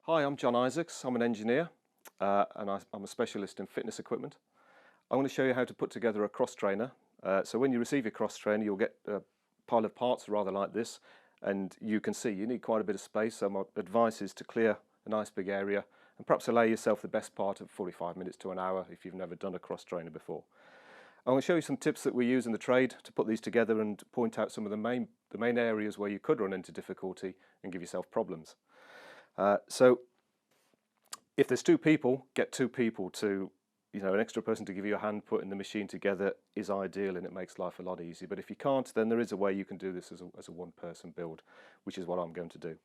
Hi, I'm John Isaacs. I'm an engineer and I'm a specialist in fitness equipment. I'm going to show you how to put together a cross trainer. So when you receive your cross trainer, you'll get a pile of parts rather like this, and you can see you need quite a bit of space. So my advice is to clear a nice big area and perhaps allow yourself the best part of 45 minutes to an hour if you've never done a cross trainer before. I'm going to show you some tips that we use in the trade to put these together and point out some of the main areas where you could run into difficulty and give yourself problems. So if there's two people, get two people to, an extra person to give you a hand putting the machine together is ideal, and it makes life a lot easier. But if you can't, then there is a way you can do this as a one-person build, which is what I'm going to do.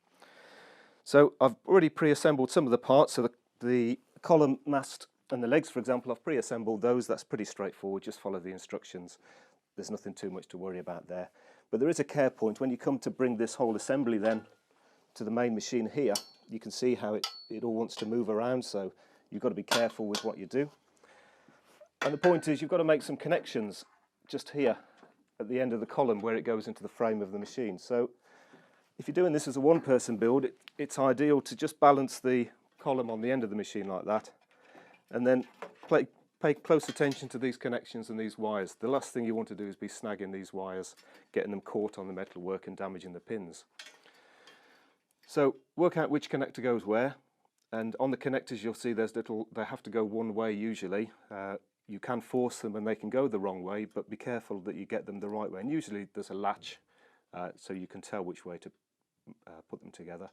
So I've already pre-assembled some of the parts. So the column, mast and the legs, for example, I've pre-assembled those. That's pretty straightforward. Just follow the instructions. There's nothing too much to worry about there. But there is a care point. When you come to bring this whole assembly then to the main machine here, you can see how it all wants to move around, so you've got to be careful with what you do. And the point is, you've got to make some connections just here at the end of the column where it goes into the frame of the machine. So if you're doing this as a one-person build, it's ideal to just balance the column on the end of the machine like that, and then pay close attention to these connections and these wires. The last thing you want to do is be snagging these wires, getting them caught on the metalwork and damaging the pins. So work out which connector goes where, and on the connectors you'll see they have to go one way usually. You can force them and they can go the wrong way, but be careful that you get them the right way. And usually there's a latch so you can tell which way to put them together.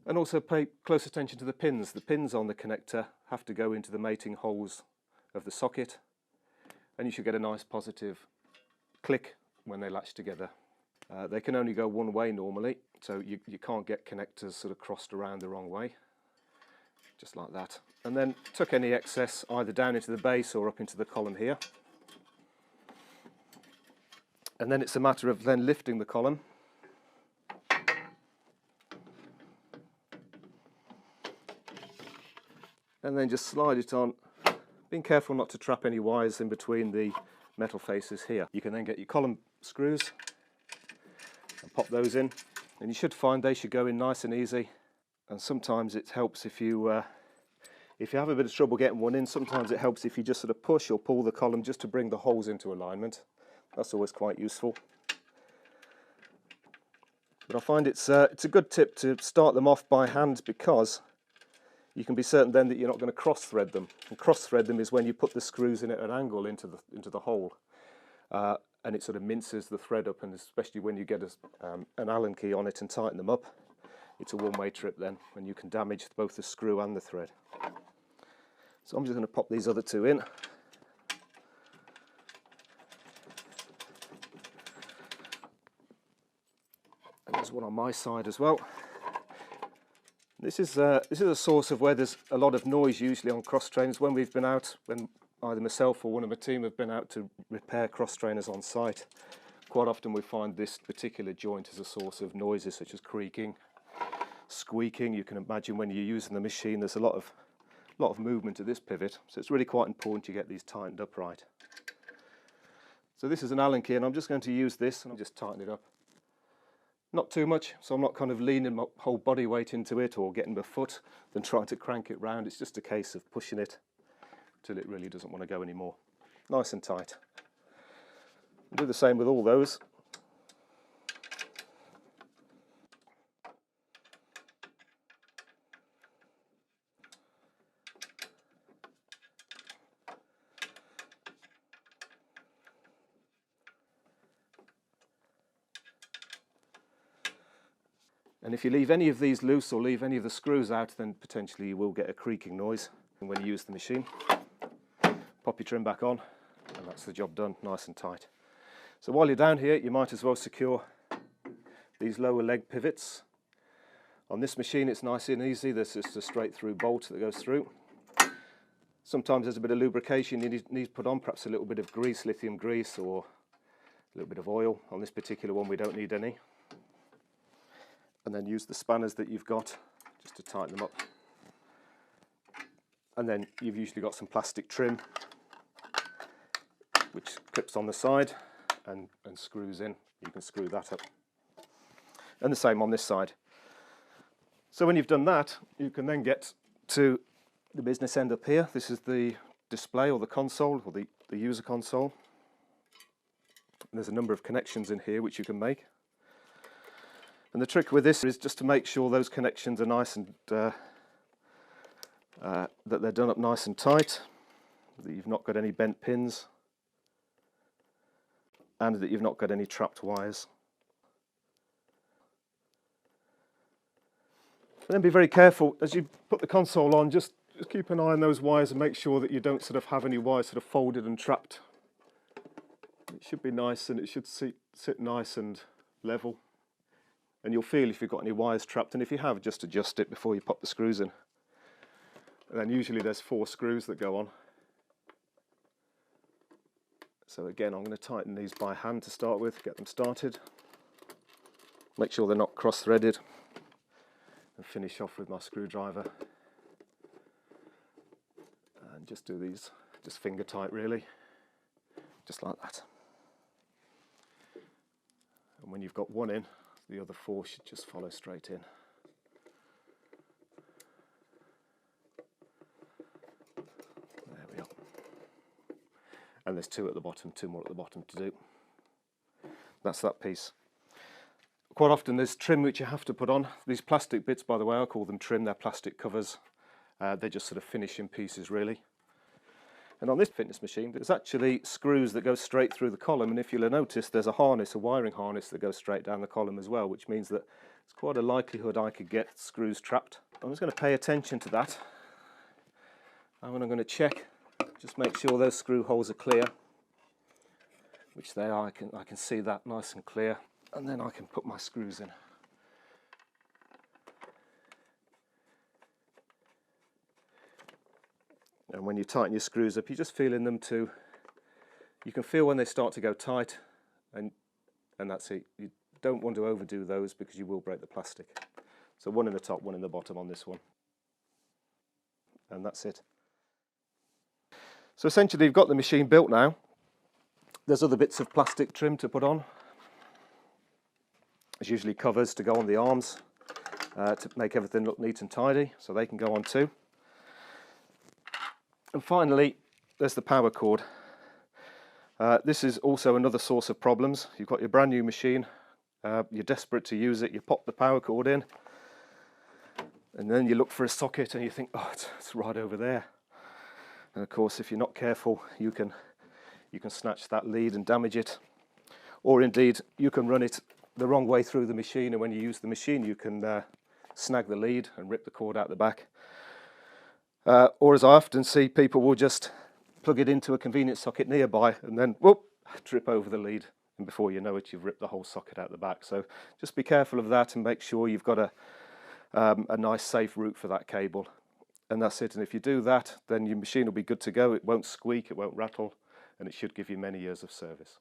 And also pay close attention to the pins. The pins on the connector have to go into the mating holes of the socket, and you should get a nice positive click when they latch together. They can only go one way normally, so you can't get connectors sort of crossed around the wrong way, just like that. And then tuck any excess either down into the base or up into the column here. And then it's a matter of then lifting the column. And then just slide it on, being careful not to trap any wires in between the metal faces here. You can then get your column screws and pop those in, and you should find they should go in nice and easy. And sometimes it helps if you have a bit of trouble getting one in. Sometimes it helps if you just sort of push or pull the column just to bring the holes into alignment. That's always quite useful. But I find it's a good tip to start them off by hand, because you can be certain then that you're not going to cross thread them. And cross thread them is when you put the screws in at an angle into the hole. And it sort of minces the thread up, and especially when you get an Allen key on it and tighten them up, it's a one-way trip then, and you can damage both the screw and the thread. So I'm just going to pop these other two in. And there's one on my side as well. This is a source of where there's a lot of noise usually on cross trainers. When we've been out, when either myself or one of my team have been out to repair cross trainers on site, quite often we find this particular joint as a source of noises such as creaking, squeaking. You can imagine when you're using the machine there's a lot of movement at this pivot, so it's really quite important you get these tightened up right. So this is an Allen key, and I'm just going to use this and I'll just tighten it up. Not too much, so I'm not kind of leaning my whole body weight into it or getting my foot then trying to crank it round. It's just a case of pushing it till it really doesn't want to go anymore. Nice and tight. I'll do the same with all those. And if you leave any of these loose or leave any of the screws out, then potentially you will get a creaking noise when you use the machine. Pop your trim back on, and that's the job done, nice and tight. So while you're down here, you might as well secure these lower leg pivots. On this machine it's nice and easy. There's just a straight through bolt that goes through. Sometimes there's a bit of lubrication you need to put on, perhaps a little bit of grease, lithium grease, or a little bit of oil. On this particular one we don't need any. And then use the spanners that you've got just to tighten them up. And then you've usually got some plastic trim which clips on the side and screws in. You can screw that up. And the same on this side. So when you've done that, you can then get to the business end up here. This is the display or the console or the user console. And there's a number of connections in here which you can make. And the trick with this is just to make sure those connections are nice and that they're done up nice and tight, that you've not got any bent pins, and that you've not got any trapped wires. And then be very careful as you put the console on, just keep an eye on those wires and make sure that you don't sort of have any wires sort of folded and trapped. It should be nice and it should sit nice and level. And you'll feel if you've got any wires trapped, and if you have, just adjust it before you pop the screws in. And then usually there's 4 screws that go on. So again, I'm going to tighten these by hand to start with, get them started. Make sure they're not cross-threaded. And finish off with my screwdriver. And just do these, just finger tight really. Just like that. And when you've got one in, the other 4 should just follow straight in. There we are. And there's 2 at the bottom, 2 more at the bottom to do. That's that piece. Quite often there's trim which you have to put on. These plastic bits, by the way, I call them trim, they're plastic covers. They're just sort of finishing pieces really. And on this fitness machine there's actually screws that go straight through the column, and if you'll notice there's a harness, a wiring harness that goes straight down the column as well, which means that it's quite a likelihood I could get screws trapped. I'm just going to pay attention to that. And I'm going to check, just make sure those screw holes are clear, which they are. I can see that nice and clear. And then I can put my screws in. And when you tighten your screws up, you're just feeling them to, you can feel when they start to go tight, and that's it. You don't want to overdo those because you will break the plastic. So 1 in the top, 1 in the bottom on this one. And that's it. So essentially you've got the machine built now. There's other bits of plastic trim to put on. There's usually covers to go on the arms to make everything look neat and tidy, so they can go on too. And finally, there's the power cord. This is also another source of problems. You've got your brand new machine, you're desperate to use it, you pop the power cord in, and then you look for a socket and you think, oh, it's right over there. And of course, if you're not careful, you can snatch that lead and damage it. Or indeed, you can run it the wrong way through the machine, and when you use the machine you can snag the lead and rip the cord out the back. Or as I often see, people will just plug it into a convenient socket nearby and then whoop, trip over the lead, and before you know it you've ripped the whole socket out the back. So just be careful of that and make sure you've got a nice safe route for that cable, and that's it. And if you do that, then your machine will be good to go. It won't squeak, it won't rattle, and it should give you many years of service.